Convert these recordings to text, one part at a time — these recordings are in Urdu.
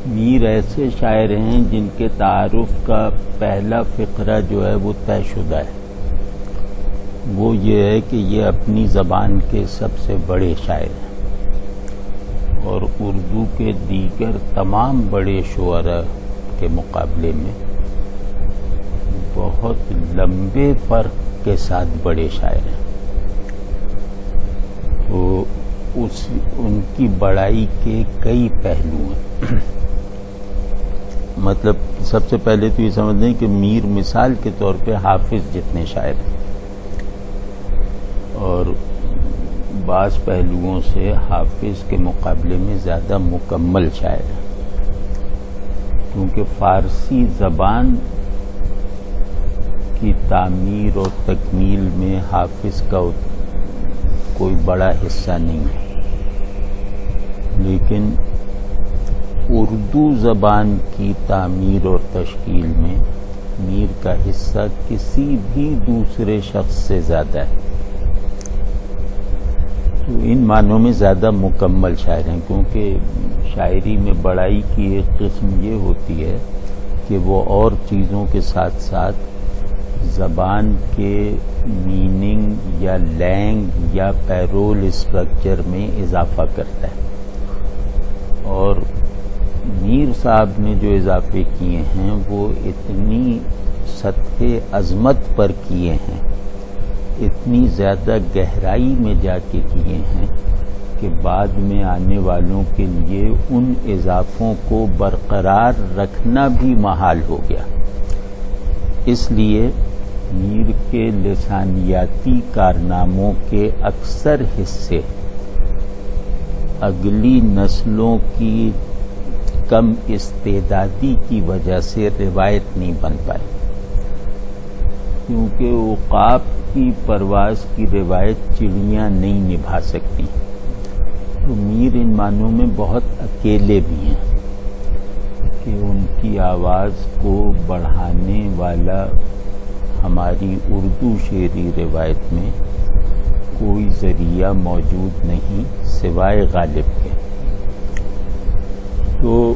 میر ایسے شاعر ہیں جن کے تعارف کا پہلا فقرہ جو ہے وہ طے شدہ ہے. وہ یہ ہے کہ یہ اپنی زبان کے سب سے بڑے شاعر ہیں اور اردو کے دیگر تمام بڑے شعراء کے مقابلے میں بہت لمبے فرق کے ساتھ بڑے شاعر ہیں. تو ان کی بڑائی کے کئی پہلو ہیں. مطلب سب سے پہلے تو یہ سمجھ لیں کہ میر مثال کے طور پہ حافظ جتنے شاعر ہیں اور بعض پہلوؤں سے حافظ کے مقابلے میں زیادہ مکمل شاعر ہیں، کیونکہ فارسی زبان کی تعمیر اور تکمیل میں حافظ کا کوئی بڑا حصہ نہیں ہے، لیکن اردو زبان کی تعمیر اور تشکیل میں میر کا حصہ کسی بھی دوسرے شخص سے زیادہ ہے. تو ان معنوں میں زیادہ مکمل شاعر ہیں، کیونکہ شاعری میں بڑائی کی ایک قسم یہ ہوتی ہے کہ وہ اور چیزوں کے ساتھ ساتھ زبان کے میننگ یا لینگ یا پیرول اسٹرکچر میں اضافہ کرتا ہے. اور میر صاحب نے جو اضافے کیے ہیں وہ اتنی سطح عظمت پر کیے ہیں، اتنی زیادہ گہرائی میں جا کے کیے ہیں کہ بعد میں آنے والوں کے لیے ان اضافوں کو برقرار رکھنا بھی محال ہو گیا. اس لیے میر کے لسانیاتی کارناموں کے اکثر حصے اگلی نسلوں کی کم استعدادی کی وجہ سے روایت نہیں بن پائی، کیونکہ عقاب کی پرواز کی روایت چڑیاں نہیں نبھا سکتی. تو میر ان معنوں میں بہت اکیلے بھی ہیں کہ ان کی آواز کو بڑھانے والا ہماری اردو شعری روایت میں کوئی ذریعہ موجود نہیں سوائے غالب کے. تو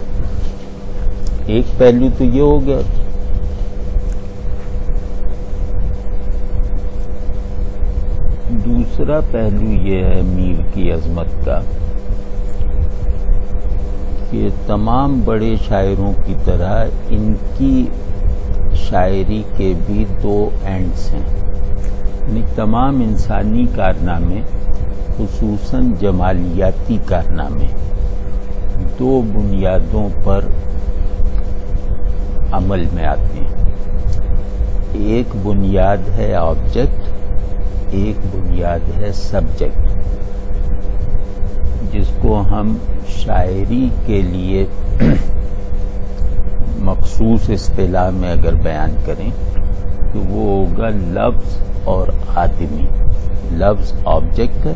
ایک پہلو تو یہ ہو گیا. دوسرا پہلو یہ ہے میر کی عظمت کا کہ تمام بڑے شاعروں کی طرح ان کی شاعری کے بھی دو اینڈز ہیں. یعنی تمام انسانی کارنامے خصوصاً جمالیاتی کارنامے دو بنیادوں پر عمل میں آتے ہیں. ایک بنیاد ہے آبجیکٹ، ایک بنیاد ہے سبجیکٹ، جس کو ہم شاعری کے لیے مخصوص اصطلاح میں اگر بیان کریں تو وہ ہوگا لفظ اور آدمی. لفظ آبجیکٹ ہے،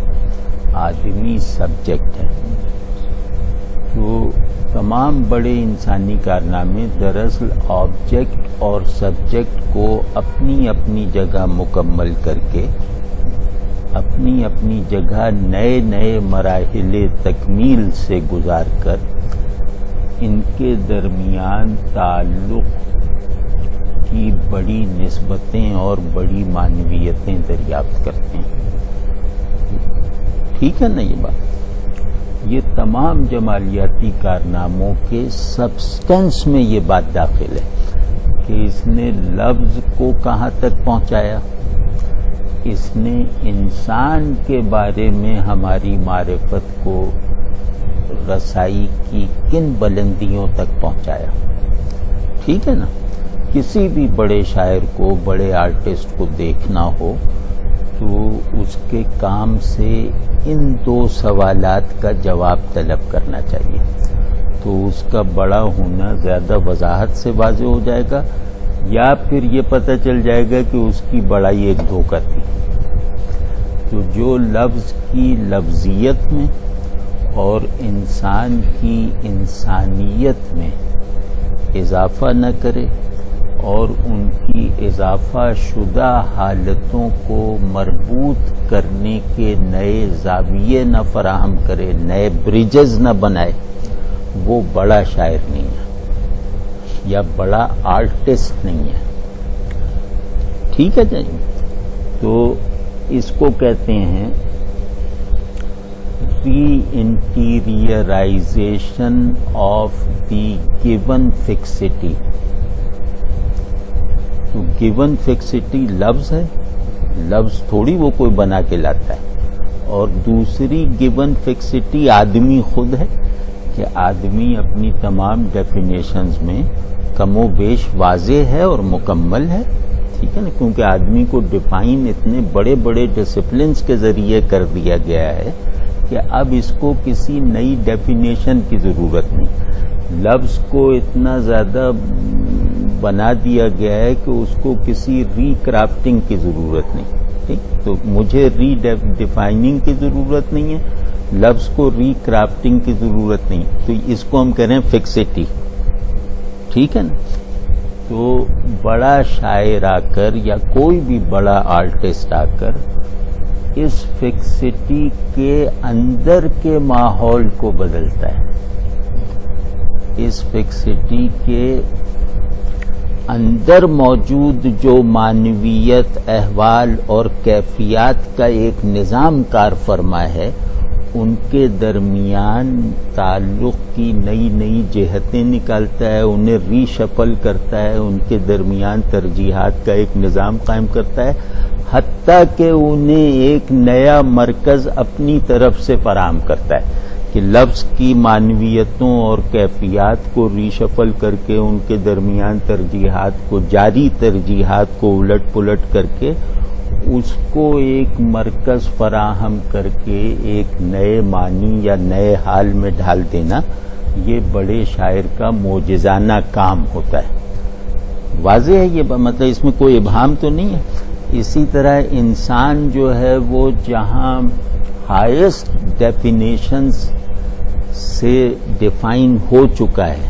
آدمی سبجیکٹ ہے. تو تمام بڑے انسانی کارنامے دراصل آبجیکٹ اور سبجیکٹ کو اپنی اپنی جگہ مکمل کر کے اپنی اپنی جگہ نئے نئے مراحل تکمیل سے گزار کر ان کے درمیان تعلق کی بڑی نسبتیں اور بڑی معنویتیں دریافت کرتے ہیں. ٹھیک ہے نا یہ بات؟ یہ تمام جمالیاتی کارناموں کے سبسٹنس میں یہ بات داخل ہے کہ اس نے لفظ کو کہاں تک پہنچایا، اس نے انسان کے بارے میں ہماری معرفت کو رسائی کی کن بلندیوں تک پہنچایا. ٹھیک ہے نا؟ کسی بھی بڑے شاعر کو، بڑے آرٹسٹ کو دیکھنا ہو تو اس کے کام سے ان دو سوالات کا جواب طلب کرنا چاہیے. تو اس کا بڑا ہونا زیادہ وضاحت سے واضح ہو جائے گا، یا پھر یہ پتہ چل جائے گا کہ اس کی بڑائی ایک دھوکہ تھی. تو جو لفظ کی لفظیت میں اور انسان کی انسانیت میں اضافہ نہ کرے اور ان کی اضافہ شدہ حالتوں کو مربوط کرنے کے نئے زاویے نہ فراہم کرے، نئے بریجز نہ بنائے، وہ بڑا شاعر نہیں ہے یا بڑا آرٹسٹ نہیں ہے. ٹھیک ہے جی. تو اس کو کہتے ہیں ری انٹیریئرائزیشن آف دی گیون فکسٹی. تو گیون فکسٹی لفظ ہے، لفظ تھوڑی وہ کوئی بنا کے لاتا ہے. اور دوسری گیون فکسٹی آدمی خود ہے کہ آدمی اپنی تمام ڈیفینیشنز میں کم و بیش واضح ہے اور مکمل ہے. ٹھیک ہے نا، کیونکہ آدمی کو ڈیفائن اتنے بڑے بڑے ڈسپلنس کے ذریعے کر دیا گیا ہے کہ اب اس کو کسی نئی ڈیفینیشن کی ضرورت نہیں. لفظ کو اتنا زیادہ بنا دیا گیا ہے کہ اس کو کسی ری کرافٹنگ کی ضرورت نہیں. ٹھیک، تو مجھے ری ڈیفائننگ کی ضرورت نہیں ہے، لفظ کو ری کرافٹنگ کی ضرورت نہیں. تو اس کو ہم کہہ رہے ہیں فکسٹی. ٹھیک ہے نا. تو بڑا شاعر آ کر یا کوئی بھی بڑا آرٹسٹ آ کر اس فکسٹی کے اندر کے ماحول کو بدلتا ہے. اس فکسٹی کے اندر موجود جو معنویت، احوال اور کیفیات کا ایک نظام کار فرما ہے، ان کے درمیان تعلق کی نئی نئی جہتیں نکالتا ہے، انہیں ری شفل کرتا ہے، ان کے درمیان ترجیحات کا ایک نظام قائم کرتا ہے، حتیٰ کہ انہیں ایک نیا مرکز اپنی طرف سے فراہم کرتا ہے کہ لفظ کی معنویتوں اور کیفیات کو ری شفل کر کے ان کے درمیان ترجیحات کو، جاری ترجیحات کو الٹ پلٹ کر کے اس کو ایک مرکز فراہم کر کے ایک نئے معنی یا نئے حال میں ڈھال دینا، یہ بڑے شاعر کا معجزانہ کام ہوتا ہے. واضح ہے یہ، مطلب اس میں کوئی ابہام تو نہیں ہے. اسی طرح انسان جو ہے وہ جہاں ہائیسٹ ڈیفینیشنز سے ڈیفائن ہو چکا ہے،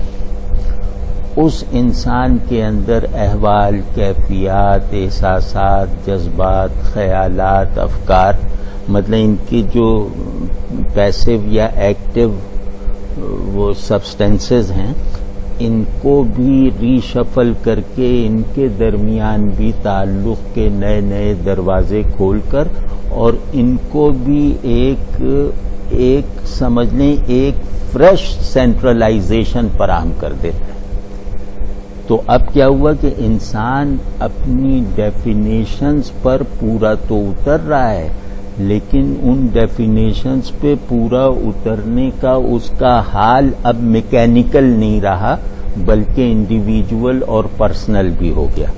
اس انسان کے اندر احوال، کیفیات، احساسات، جذبات، خیالات، افکار، مطلب ان کی جو پیسو یا ایکٹیو وہ سبسٹینسز ہیں، ان کو بھی ری شفل کر کے ان کے درمیان بھی تعلق کے نئے نئے دروازے کھول کر اور ان کو بھی ایک سمجھ لیں ایک فریش سینٹرلائزیشن فراہم کر دیتا ہے. تو اب کیا ہوا کہ انسان اپنی ڈیفینیشنز پر پورا تو اتر رہا ہے، لیکن ان ڈیفینیشنز پہ پورا اترنے کا اس کا حال اب میکینیکل نہیں رہا بلکہ انڈیویجول اور پرسنل بھی ہو گیا.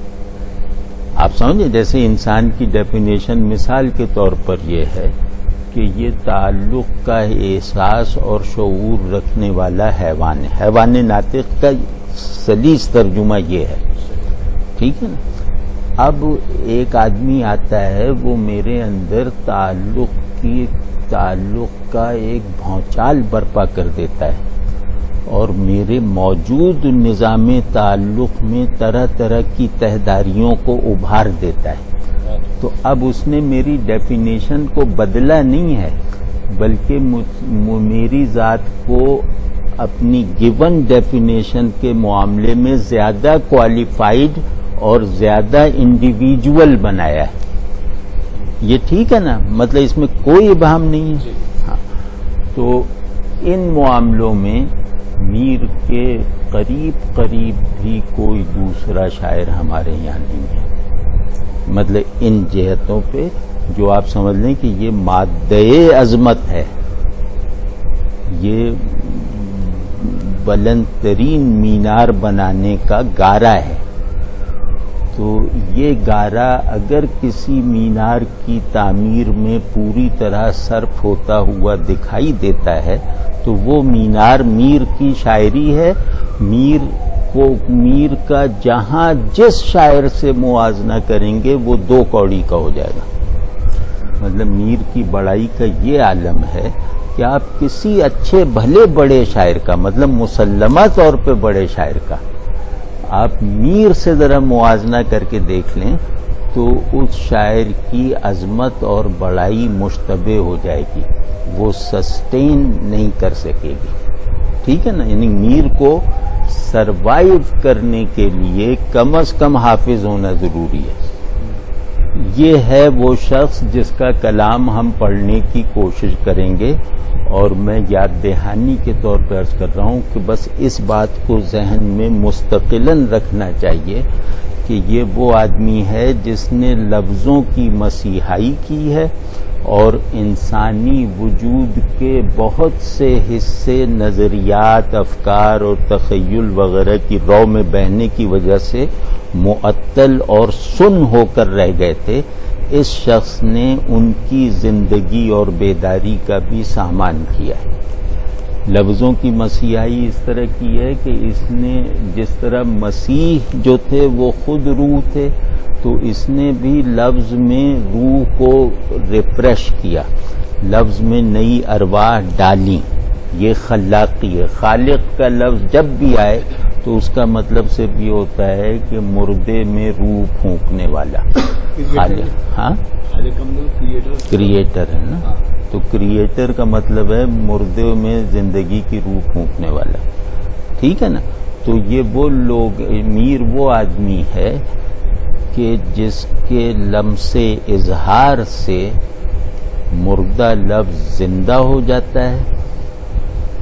آپ سمجھیں، جیسے انسان کی ڈیفینیشن مثال کے طور پر یہ ہے کہ یہ تعلق کا احساس اور شعور رکھنے والا حیوان ہے. حیوان ناطق کا سلیس ترجمہ یہ ہے. ٹھیک ہے نا. اب ایک آدمی آتا ہے، وہ میرے اندر تعلق کا ایک بھونچال برپا کر دیتا ہے اور میرے موجود نظام تعلق میں طرح طرح کی تہداریوں کو ابھار دیتا ہے. تو اب اس نے میری ڈیفینیشن کو بدلا نہیں ہے بلکہ میری ذات کو اپنی گیون ڈیفینیشن کے معاملے میں زیادہ کوالیفائڈ اور زیادہ انڈیویجول بنایا ہے. یہ ٹھیک ہے نا، مطلب اس میں کوئی ابہام نہیں ہے. ہاں. تو ان معاملوں میں میر کے قریب بھی کوئی دوسرا شاعر ہمارے یہاں نہیں ہے. مطلب ان جہتوں پہ جو آپ سمجھ لیں کہ یہ مادہ عظمت ہے، یہ بلند ترین مینار بنانے کا گارا ہے. تو یہ گارا اگر کسی مینار کی تعمیر میں پوری طرح صرف ہوتا ہوا دکھائی دیتا ہے تو وہ مینار میر کی شاعری ہے. میر کا جہاں جس شاعر سے موازنہ کریں گے وہ 2 کوڑی کا ہو جائے گا. مطلب میر کی بڑائی کا یہ عالم ہے کہ آپ کسی اچھے بھلے بڑے شاعر کا، مطلب مسلمہ طور پہ بڑے شاعر کا، آپ میر سے ذرا موازنہ کر کے دیکھ لیں تو اس شاعر کی عظمت اور بڑائی مشتبہ ہو جائے گی، وہ سسٹین نہیں کر سکے گی. ٹھیک ہے نا. یعنی میر کو سروائیو کرنے کے لیے کم از کم حافظ ہونا ضروری ہے. یہ ہے وہ شخص جس کا کلام ہم پڑھنے کی کوشش کریں گے، اور میں یاد دہانی کے طور پر عرض کر رہا ہوں کہ بس اس بات کو ذہن میں مستقلاً رکھنا چاہیے کہ یہ وہ آدمی ہے جس نے لفظوں کی مسیحائی کی ہے، اور انسانی وجود کے بہت سے حصے نظریات، افکار اور تخیل وغیرہ کی رو میں بہنے کی وجہ سے معطل اور سن ہو کر رہ گئے تھے. اس شخص نے ان کی زندگی اور بیداری کا بھی سامان کیا ہے. لفظوں کی مسیحائی اس طرح کی ہے کہ اس نے جس طرح مسیح جو تھے وہ خود روح تھے، تو اس نے بھی لفظ میں روح کو ریفریش کیا، لفظ میں نئی ارواح ڈالیں. یہ خلاقی ہے. خالق کا لفظ جب بھی آئے تو اس کا مطلب صرف یہ ہوتا ہے کہ مردے میں روح پھونکنے والا. خالق، ہاں کریٹر ہے نا. تو کریٹر کا مطلب ہے مردے میں زندگی کی روح پھونکنے والا. ٹھیک ہے نا. تو یہ وہ لوگ، میر وہ آدمی ہے کہ جس کے لمس اظہار سے مردہ لفظ زندہ ہو جاتا ہے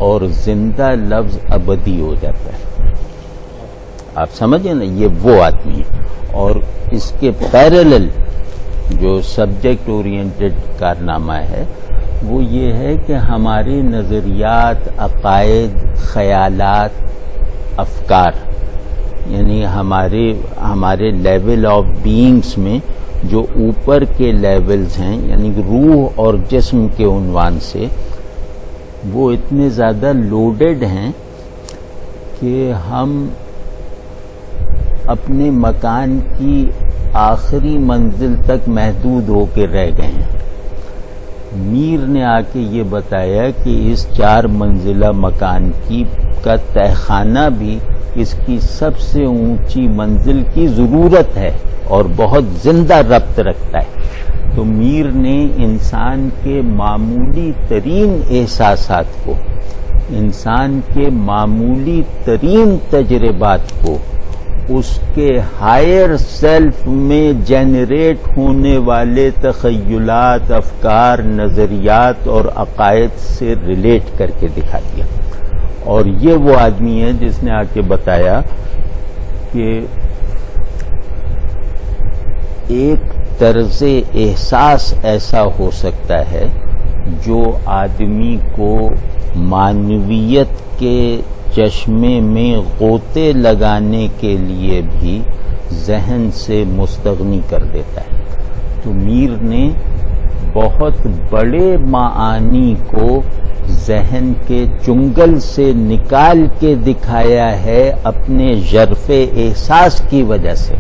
اور زندہ لفظ ابدی ہو جاتا ہے. آپ سمجھیں نا، یہ وہ آدمی ہے. اور اس کے پیرلل جو سبجیکٹ اورینٹڈ کارنامہ ہے وہ یہ ہے کہ ہمارے نظریات، عقائد، خیالات، افکار، یعنی ہمارے لیول آف بینگز میں جو اوپر کے لیولز ہیں، یعنی روح اور جسم کے عنوان سے، وہ اتنے زیادہ لوڈڈ ہیں کہ ہم اپنے مکان کی آخری منزل تک محدود ہو کے رہ گئے ہیں. میر نے آ کے یہ بتایا کہ اس 4 منزلہ مکان کا تہخانہ بھی اس کی سب سے اونچی منزل کی ضرورت ہے اور بہت زندہ ربط رکھتا ہے. تو میر نے انسان کے معمولی ترین احساسات کو، انسان کے معمولی ترین تجربات کو، اس کے ہائر سیلف میں جنریٹ ہونے والے تخیلات، افکار، نظریات اور عقائد سے ریلیٹ کر کے دکھا دیا. اور یہ وہ آدمی ہے جس نے آ کے بتایا کہ ایک طرز احساس ایسا ہو سکتا ہے جو آدمی کو معنویت کے چشمے میں غوطے لگانے کے لیے بھی ذہن سے مستغنی کر دیتا ہے. تو میر نے بہت بڑے معانی کو ذہن کے چنگل سے نکال کے دکھایا ہے اپنے ژرف احساس کی وجہ سے.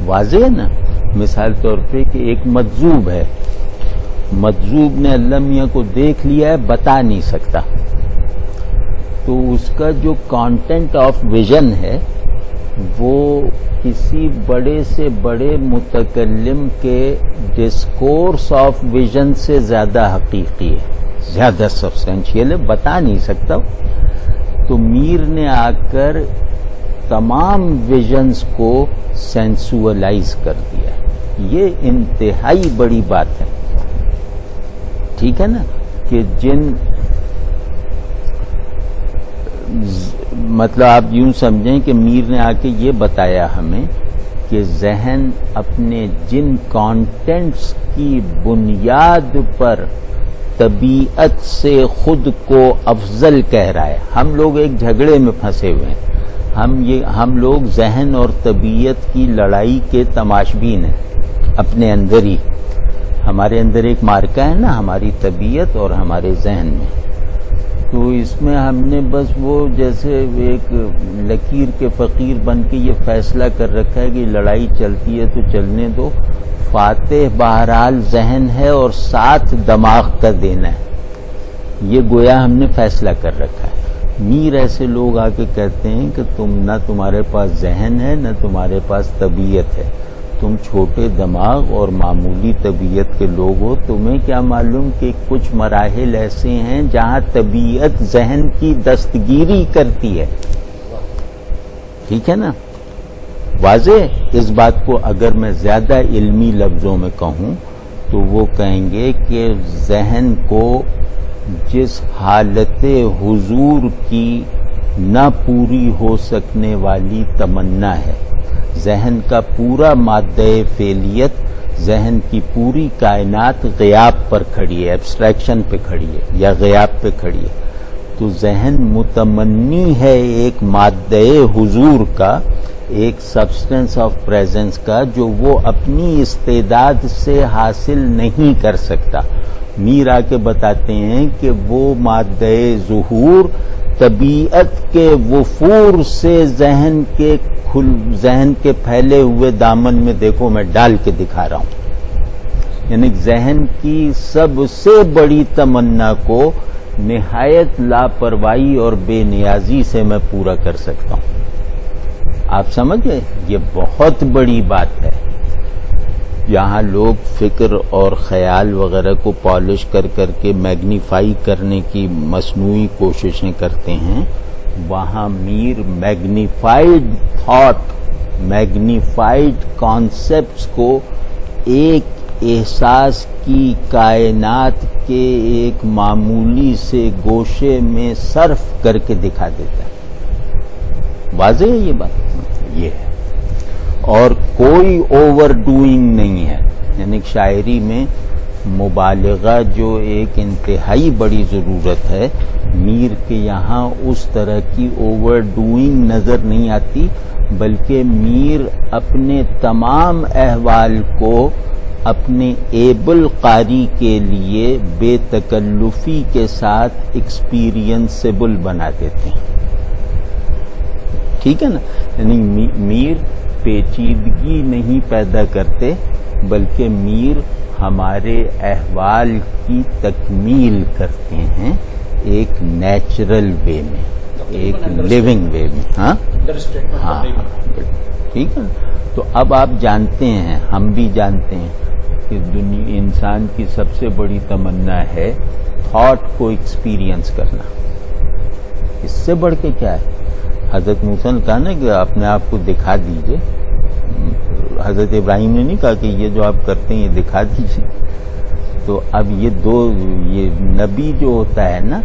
واضح ہے نا. مثال طور پہ کہ ایک مجذوب ہے، مجذوب نے اللہ میاں کو دیکھ لیا ہے، بتا نہیں سکتا، تو اس کا جو کانٹینٹ آف ویژن ہے وہ کسی بڑے سے بڑے متکلم کے ڈسکورس آف ویژن سے زیادہ حقیقی ہے، زیادہ سبسٹینشیل ہے، بتا نہیں سکتا. تو میر نے آ کر تمام ویژنز کو سینسوالائز کر دیا. یہ انتہائی بڑی بات ہے. ٹھیک ہے نا. کہ مطلب آپ یوں سمجھیں کہ میر نے آ کے یہ بتایا ہمیں کہ ذہن اپنے جن کانٹینٹس کی بنیاد پر طبیعت سے خود کو افضل کہہ رہا ہے. ہم لوگ ایک جھگڑے میں پھنسے ہوئے ہیں. ہم لوگ ذہن اور طبیعت کی لڑائی کے تماشبین ہیں اپنے اندر ہی. ہمارے اندر ایک مارکہ ہے نا، ہماری طبیعت اور ہمارے ذہن میں. تو اس میں ہم نے بس وہ جیسے ایک لکیر کے فقیر بن کے یہ فیصلہ کر رکھا ہے کہ لڑائی چلتی ہے تو چلنے دو، فاتح بہرحال ذہن ہے اور ساتھ دماغ کا دینا ہے. یہ گویا ہم نے فیصلہ کر رکھا ہے. میر ایسے لوگ آ کے کہتے ہیں کہ نہ تمہارے پاس ذہن ہے نہ تمہارے پاس طبیعت ہے، تم چھوٹے دماغ اور معمولی طبیعت کے لوگ ہو، تمہیں کیا معلوم کہ کچھ مراحل ایسے ہیں جہاں طبیعت ذہن کی دستگیری کرتی ہے. ٹھیک ہے نا؟ واضح اس بات کو اگر میں زیادہ علمی لفظوں میں کہوں تو وہ کہیں گے کہ ذہن کو جس حالت حضور کی نہ پوری ہو سکنے والی تمنا ہے، ذہن کا پورا مادہ فعلیت، ذہن کی پوری کائنات غیاب پر کھڑی ہے، ایبسٹریکشن پہ کھڑی ہے یا غیاب پہ کھڑی ہے، تو ذہن متمنی ہے ایک مادہ حضور کا، ایک سبسٹنس آف پریزنس کا، جو وہ اپنی استعداد سے حاصل نہیں کر سکتا. میر آ کے بتاتے ہیں کہ وہ مادہ ظہور طبیعت کے وفور سے ذہن کے پھیلے ہوئے دامن میں دیکھو میں ڈال کے دکھا رہا ہوں. یعنی ذہن کی سب سے بڑی تمنا کو نہایت لاپرواہی اور بے نیازی سے میں پورا کر سکتا ہوں. آپ سمجھ گئے؟ یہ بہت بڑی بات ہے. یہاں لوگ فکر اور خیال وغیرہ کو پالش کر کر کے میگنیفائی کرنے کی مصنوعی کوششیں کرتے ہیں، وہاں میر میگنیفائڈ تھاٹ، میگنیفائڈ کانسیپٹس کو ایک احساس کی کائنات کے ایک معمولی سے گوشے میں صرف کر کے دکھا دیتا ہے. واضح ہے یہ بات؟ یہ ہے. اور کوئی اوور ڈوئنگ نہیں ہے. یعنی شاعری میں مبالغہ جو ایک انتہائی بڑی ضرورت ہے، میر کے یہاں اس طرح کی اوور ڈوئنگ نظر نہیں آتی، بلکہ میر اپنے تمام احوال کو اپنے ایبل قاری کے لیے بے تکلفی کے ساتھ ایکسپیرینسیبل بنا دیتے ہیں. ٹھیک ہے نا؟ یعنی میر پیچیدگی نہیں پیدا کرتے، بلکہ میر ہمارے احوال کی تکمیل کرتے ہیں ایک نیچرل وے میں، ایک لیونگ وے میں. ہاں ٹھیک ہے. تو اب آپ جانتے ہیں، ہم بھی جانتے ہیں کہ انسان کی سب سے بڑی تمنا ہے تھاٹ کو ایکسپیرینس کرنا. اس سے بڑھ کے کیا ہے؟ حضرت موسیٰ نے کہا نا کہ اپنے آپ کو دکھا دیجئے. حضرت ابراہیم نے نہیں کہا کہ یہ جو آپ کرتے ہیں یہ دکھا دیجئے. تو اب یہ نبی جو ہوتا ہے نا،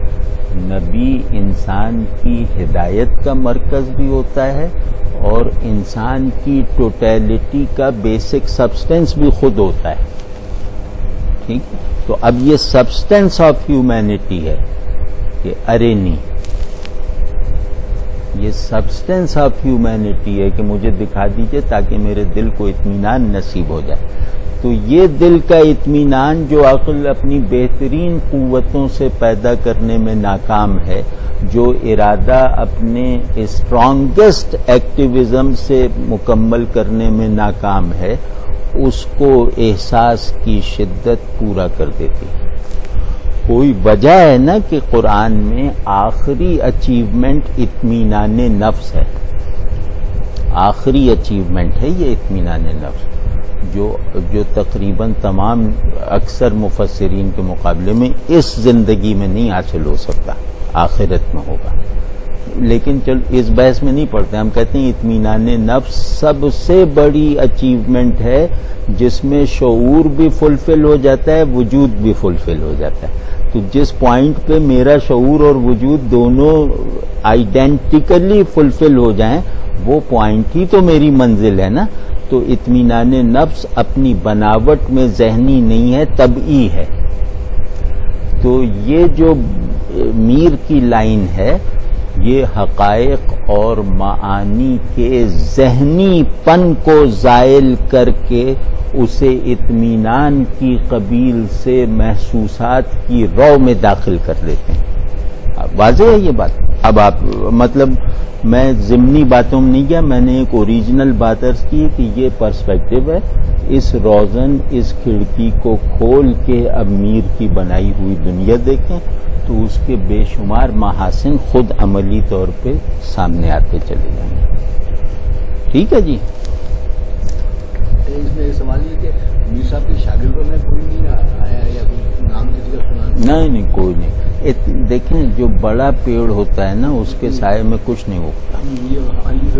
نبی انسان کی ہدایت کا مرکز بھی ہوتا ہے اور انسان کی ٹوٹیلٹی کا بیسک سبسٹنس بھی خود ہوتا ہے. ٹھیک. تو اب یہ سبسٹنس آف ہیومینٹی ہے کہ ارے نہیں، یہ سبسٹنس آف ہیومینٹی ہے کہ مجھے دکھا دیجئے تاکہ میرے دل کو اطمینان نصیب ہو جائے. تو یہ دل کا اطمینان جو عقل اپنی بہترین قوتوں سے پیدا کرنے میں ناکام ہے، جو ارادہ اپنے اسٹرانگسٹ ایکٹیویزم سے مکمل کرنے میں ناکام ہے، اس کو احساس کی شدت پورا کر دیتی ہے. کوئی وجہ ہے نا کہ قرآن میں آخری اچیومنٹ اطمینان نفس ہے. آخری اچیومنٹ ہے یہ اطمینان نفس، جو تقریباً تمام اکثر مفسرین کے مقابلے میں اس زندگی میں نہیں حاصل ہو سکتا، آخرت میں ہوگا. لیکن چل اس بحث میں نہیں پڑتے. ہم کہتے ہیں اطمینان نفس سب سے بڑی اچیومنٹ ہے، جس میں شعور بھی فلفل ہو جاتا ہے، وجود بھی فلفل ہو جاتا ہے. تو جس پوائنٹ پہ میرا شعور اور وجود دونوں آئیڈینٹیکلی فلفل ہو جائیں، وہ پوائنٹ ہی تو میری منزل ہے نا. تو اطمینان نفس اپنی بناوٹ میں ذہنی نہیں ہے، طبعی ہے. تو یہ جو میر کی لائن ہے، یہ حقائق اور معانی کے ذہنی پن کو زائل کر کے اسے اطمینان کی قبیل سے محسوسات کی رو میں داخل کر دیتے ہیں. واضح ہے یہ بات؟ اب آپ مطلب میں ضمنی باتوں میں نہیں گیا، میں نے ایک اوریجنل بات عرض کی کہ یہ پرسپیکٹو ہے. اس روزن، اس کھڑکی کو کھول کے اب میر کی بنائی ہوئی دنیا دیکھیں تو اس کے بے شمار محاسن خود عملی طور پہ سامنے آتے چلے جائیں گے. ٹھیک ہے جی. اس میں سوال یہ کہ میر صاحب کے شاگردوں میں کوئی نہیں آیا یا کوئی نام کسی کا سنا؟ نہیں کوئی نہیں. دیکھیں جو بڑا پیڑ ہوتا ہے نا اس کے سائے میں کچھ نہیں ہوتا. یہ